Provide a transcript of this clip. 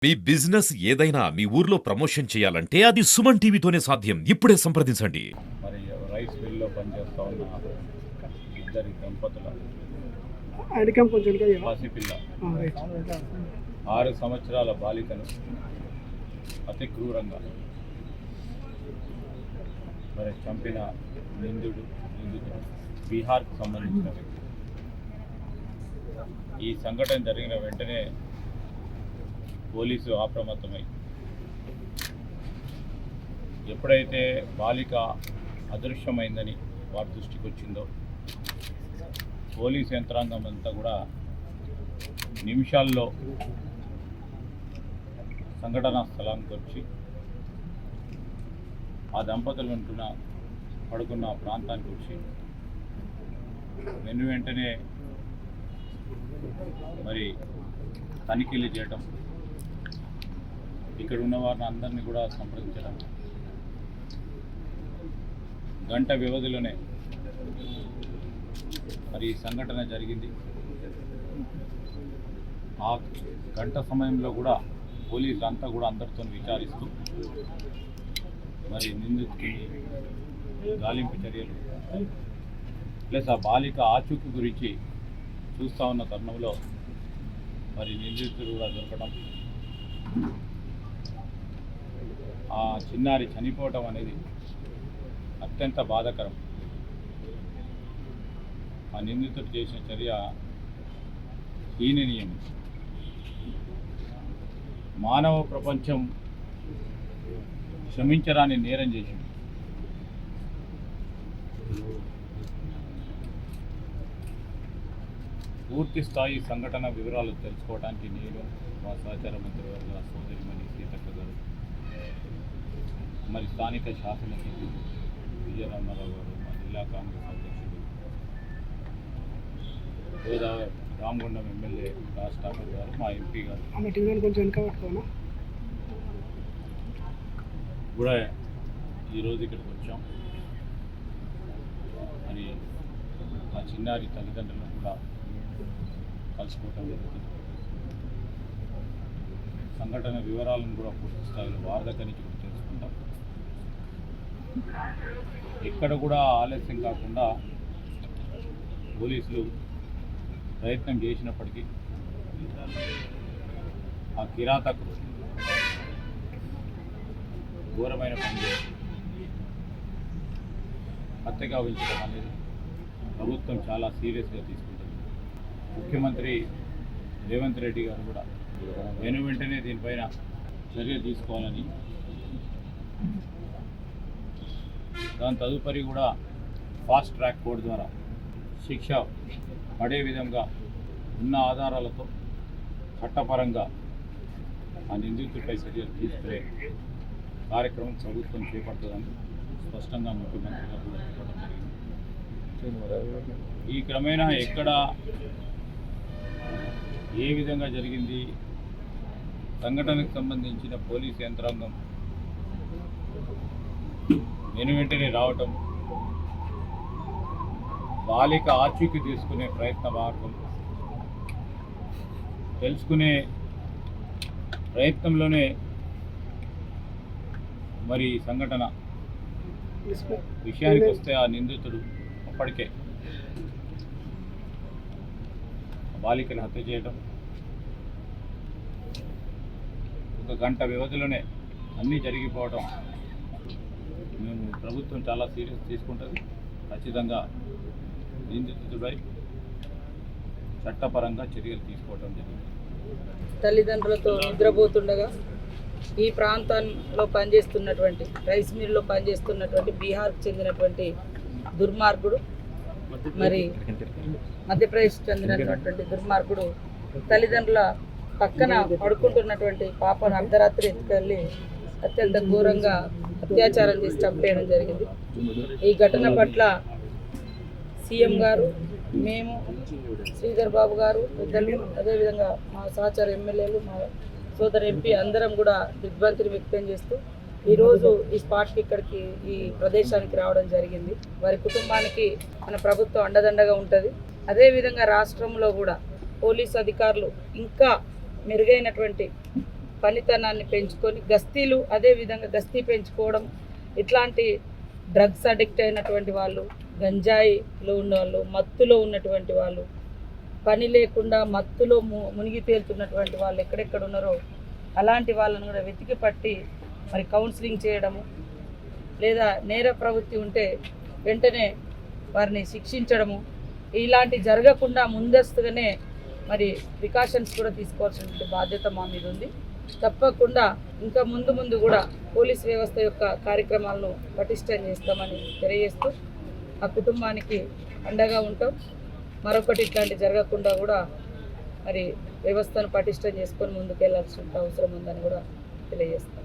మీ business ఏదైనా మీ ఊర్లో promotion చేయాలంటే అది సుమన్ టీవీతోనే సాధ్యం. ఇప్పుడే సంప్రదించండి. మరి రైస్ మిల్లో పనిచేస్తూ ఉన్న ఇద్దరి దంపతుల పసిపిల్ల 6 సంవత్సరాల బాలికను అతి క్రూరంగా మరి చంపిన నిందితుడు బీహార్కు సంబంధించిన వ్యక్తి. ఈ సంఘటన జరిగిన వెంటనే పోలీసు అప్రమత్తమై ఎప్పుడైతే బాలిక అదృశ్యమైందని వారి దృష్టికి వచ్చిందో పోలీసు యంత్రాంగం అంతా కూడా నిమిషాల్లో సంఘటనా స్థలానికి వచ్చి ఆ దంపతులు పడుకున్న ప్రాంతానికి వచ్చి వెంటనే మరి తనిఖీలు చేయటం, ఇక్కడ ఉన్న వారిని అందరినీ కూడా సంప్రదించడం, గంట వ్యవధిలోనే మరి ఈ సంఘటన జరిగింది. ఆ గంట సమయంలో కూడా పోలీసులు అంతా కూడా అందరితో విచారిస్తూ మరి నిందితుడికి గాలింపు చర్యలు ప్లస్ ఆ బాలిక ఆచూకీ గురించి చూస్తూ ఉన్న తరుణంలో మరి నిందితుడు కూడా దొరకడం, ఆ చిన్నారి చనిపోవటం అనేది అత్యంత బాధాకరం. ఆ నిందితుడు చేసిన చర్య హీననీయం. మానవ ప్రపంచం క్షమించరాని నేరం చేసింది. పూర్తి స్థాయి సంఘటన వివరాలు తెలుసుకోవడానికి నేను మా సహచార మంత్రివర్గ సోదరిమణి సీతక్క గారు, మరి స్థానిక శాసనసభ్యులు విజయరామారావు గారు, మా జిల్లా కాంగ్రెస్ అధ్యక్షుడు గోదావరి రామగుండం ఎమ్మెల్యే రాజ్ ఠాకూర్ గారు, మా ఎంపీ గారు కూడా ఈరోజు ఇక్కడికి వచ్చాం. మరి ఆ చిన్నారి తల్లిదండ్రులను కూడా కలుసుకోవటం జరుగుతుంది. సంఘటన వివరాలను కూడా పూర్తి స్థాయిలో వారి దగ్గర నుంచి కూడా తెలుసుకుంటాం. ఎక్కడ కూడా ఆలస్యం కాకుండా పోలీసులు ప్రయత్నం చేసినప్పటికీ ఆ కిరాతకుడు ఘోరమైన పని చేసి హత్య గావించడం అనేది ప్రభుత్వం చాలా సీరియస్గా తీసుకుంటుంది. ముఖ్యమంత్రి రేవంత్ రెడ్డి గారు కూడా వెంటనే దీనిపైన చర్యలు తీసుకోవాలని, దాని తదుపరి కూడా ఫాస్ట్ ట్రాక్ కోర్టు ద్వారా శిక్ష పడే విధంగా ఉన్న ఆధారాలతో చట్టపరంగా ఆ నిందితుడిపై చర్యలు తీసుకునే కార్యక్రమం ప్రభుత్వం చేపడుతుందని స్పష్టంగా ముఖ్యమంత్రి గారు కూడా చెప్పడం జరిగింది. ఈ క్రమేణా ఎక్కడ ఏ విధంగా జరిగింది, సంఘటనకు సంబంధించిన పోలీసు యంత్రాంగం వెంటనే రావటం, బాలిక ఆచూకీ తీసుకునే ప్రయత్న మార్గం తెలుసుకునే ప్రయత్నంలోనే మరి సంఘటన విషయానికి వస్తే ఆ నిందితుడు అప్పటికే బాలికను హత్య చేయడం, ఒక గంట వ్యవధిలోనే అన్నీ జరిగిపోవడం మేము ప్రభుత్వం చాలా సీరియస్ తీసుకుంటుంది. ఖచ్చితంగా నిందితుడిపై చట్టపరంగా చర్యలు తీసుకోవడం జరిగింది. తల్లిదండ్రులతో నిద్రపోతుండగా ఈ ప్రాంతంలో పనిచేస్తున్నటువంటి రైస్ మిల్లో పనిచేస్తున్నటువంటి బీహార్కు చెందినటువంటి దుర్మార్గుడు, మరి మధ్యప్రదేశ్ చెందినటువంటి దుర్మార్గుడు తల్లిదండ్రుల పక్కన పడుకుంటున్నటువంటి పాపను అర్ధరాత్రి ఎత్తుకెళ్ళి అత్యంత ఘోరంగా అత్యాచారం చేసి చంపేయడం జరిగింది. ఈ ఘటన పట్ల సీఎం గారు, మేము, శ్రీధర్ బాబు గారు, పెద్దలు, అదేవిధంగా మా సహచార ఎమ్మెల్యేలు, మా సోదరు ఎంపీ అందరం కూడా దిగ్భ్రాంతిని వ్యక్తం చేస్తూ ఈరోజు ఈ స్పాట్కి ఇక్కడికి ఈ ప్రదేశానికి రావడం జరిగింది. వారి కుటుంబానికి మన ప్రభుత్వం అండదండగా ఉంటుంది. అదేవిధంగా రాష్ట్రంలో కూడా పోలీసు అధికారులు ఇంకా మెరుగైనటువంటి పనితనాన్ని పెంచుకొని గస్తీలు అదేవిధంగా గస్తీ పెంచుకోవడం, ఇట్లాంటి డ్రగ్స్ అడిక్ట్ అయినటువంటి వాళ్ళు, గంజాయిలో ఉన్న వాళ్ళు, మత్తులో ఉన్నటువంటి వాళ్ళు, పని లేకుండా మత్తులో మునిగి తేలుతున్నటువంటి వాళ్ళు ఎక్కడెక్కడ ఉన్నారో అలాంటి వాళ్ళను కూడా వెతికి పట్టి మరి కౌన్సిలింగ్ చేయడము, లేదా నేర ప్రవృత్తి ఉంటే వెంటనే వారిని శిక్షించడము, ఇలాంటి జరగకుండా ముందస్తుగానే మరి ప్రికాషన్స్ కూడా తీసుకోవాల్సిన బాధ్యత మా మీద ఉంది. తప్పకుండా ఇంకా ముందు కూడా పోలీస్ వ్యవస్థ యొక్క కార్యక్రమాలను పటిష్టం చేస్తామని తెలియజేస్తూ ఆ కుటుంబానికి అండగా ఉంటాం. మరొకటి ఇట్లాంటి జరగకుండా కూడా మరి వ్యవస్థను పటిష్టం చేసుకొని ముందుకెళ్లాల్సిన అవసరం ఉందని కూడా తెలియజేస్తాం.